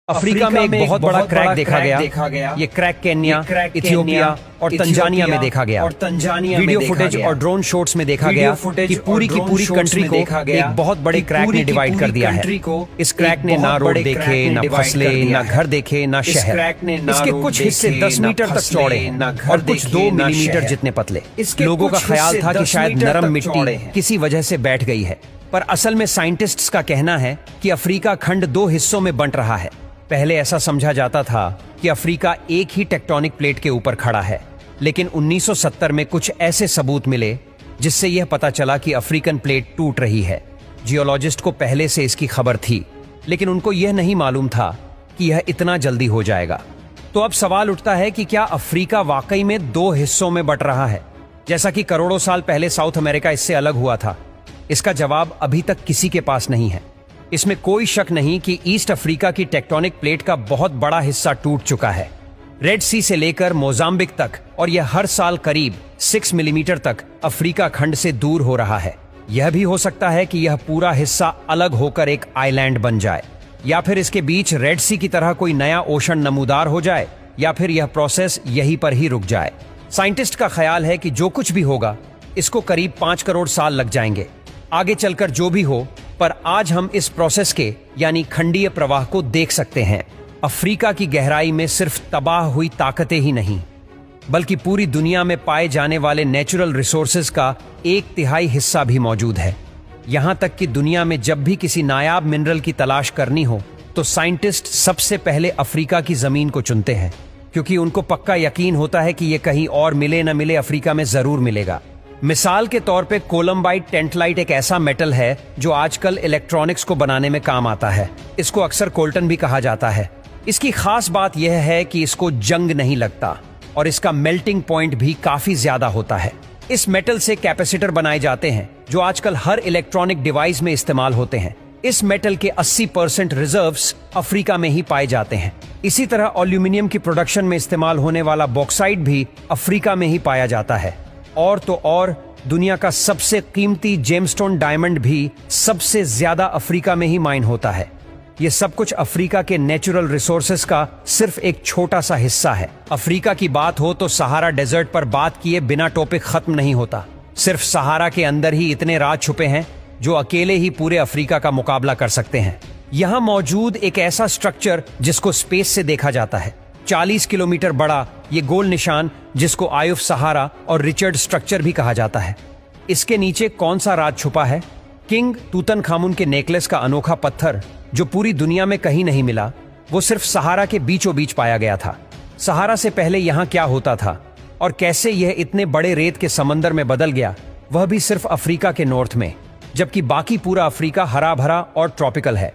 Africa में एक बहुत बड़ा क्रैक देखा गया। ये क्रैक केन्या, इथियोपिया और तंजानिया में देखा गया। वीडियो फुटेज और ड्रोन शॉट्स में देखा गया कि पूरी की पूरी कंट्री को एक बहुत बड़े क्रैक ने डिवाइड कर दिया है। इस क्रैक ने ना रोड देखे, ना फसलें, ना घर देखे, ना शहर। इसके कुछ हिस्से 10 मीटर तक चौड़े और कुछ 2 मिलीमीटर जितने पतले। लोगों का ख्याल था कि शायद नरम मिट्टी किसी वजह से बैठ गई है, पर असल में साइंटिस्ट्स का कहना है कि अफ्रीका खंड 2 हिस्सों में बंट रहा है। पहले ऐसा समझा जाता था कि अफ्रीका एक ही टेक्टोनिक प्लेट के ऊपर खड़ा है, लेकिन 1970 में कुछ ऐसे सबूत मिले जिससे यह पता चला कि अफ्रीकन प्लेट टूट रही है। जियोलॉजिस्ट को पहले से इसकी खबर थी, लेकिन उनको यह नहीं मालूम था कि यह इतना जल्दी हो जाएगा। तो अब सवाल उठता है कि क्या अफ्रीका वाकई में 2 हिस्सों में बंट रहा है, जैसा कि करोड़ों साल पहले साउथ अमेरिका इससे अलग हुआ था? इसका जवाब अभी तक किसी के पास नहीं है। इसमें कोई शक नहीं कि ईस्ट अफ्रीका की टेक्टोनिक प्लेट का बहुत बड़ा हिस्सा टूट चुका है, रेड सी से लेकर मोजाम्बिक तक, और यह हर साल करीब 6 मिलीमीटर तक अफ्रीका खंड से दूर हो रहा है। यह भी हो सकता है कि यह पूरा हिस्सा अलग होकर एक आइलैंड बन जाए, या फिर इसके बीच रेड सी की तरह कोई नया ओशन नमूदार हो जाए, या फिर यह प्रोसेस यहीं पर ही रुक जाए। साइंटिस्ट का ख्याल है कि जो कुछ भी होगा इसको करीब 5 करोड़ साल लग जाएंगे। आगे चलकर जो भी हो, पर आज हम इस प्रोसेस के यानी खंडीय प्रवाह को देख सकते हैं। अफ्रीका की गहराई में सिर्फ तबाह हुई ताकतें ही नहीं, बल्कि पूरी दुनिया में पाए जाने वाले नेचुरल रिसोर्सेज का 1/3 हिस्सा भी मौजूद है। यहां तक कि दुनिया में जब भी किसी नायाब मिनरल की तलाश करनी हो तो साइंटिस्ट सबसे पहले अफ्रीका की जमीन को चुनते हैं, क्योंकि उनको पक्का यकीन होता है कि यह कहीं और मिले न मिले अफ्रीका में जरूर मिलेगा। मिसाल के तौर पे कोलंबाइट टेंटलाइट एक ऐसा मेटल है जो आजकल इलेक्ट्रॉनिक्स को बनाने में काम आता है। इसको अक्सर कोल्टन भी कहा जाता है। इसकी खास बात यह है कि इसको जंग नहीं लगता और इसका मेल्टिंग पॉइंट भी काफी ज्यादा होता है। इस मेटल से कैपेसिटर बनाए जाते हैं जो आजकल हर इलेक्ट्रॉनिक डिवाइस में इस्तेमाल होते हैं। इस मेटल के 80% रिजर्व्स अफ्रीका में ही पाए जाते हैं। इसी तरह एल्यूमिनियम की प्रोडक्शन में इस्तेमाल होने वाला बॉक्साइट भी अफ्रीका में ही पाया जाता है। और तो और दुनिया का सबसे कीमती जेमस्टोन डायमंड भी सबसे ज्यादा अफ्रीका में ही माइन होता है। यह सब कुछ अफ्रीका के नेचुरल रिसोर्सेज का सिर्फ एक छोटा सा हिस्सा है। अफ्रीका की बात हो तो सहारा डेजर्ट पर बात किए बिना टॉपिक खत्म नहीं होता। सिर्फ सहारा के अंदर ही इतने राज छुपे हैं जो अकेले ही पूरे अफ्रीका का मुकाबला कर सकते हैं। यहां मौजूद एक ऐसा स्ट्रक्चर जिसको स्पेस से देखा जाता है, 40 किलोमीटर बड़ा ये गोल निशान जिसको आई ऑफ सहारा और रिचर्ड स्ट्रक्चर भी कहा जाता है। इसके नीचे कौन सा राज छुपा है? किंग तूतनखामुन के नेकलेस का अनोखा पत्थर जो पूरी दुनिया में कहीं नहीं मिला, वो सिर्फ सहारा के बीचों बीच पाया गया था। सहारा से पहले यहां क्या होता था और कैसे यह इतने बड़े रेत के समंदर में बदल गया, वह भी सिर्फ अफ्रीका के नॉर्थ में, जबकि बाकी पूरा अफ्रीका हरा भरा और ट्रॉपिकल है।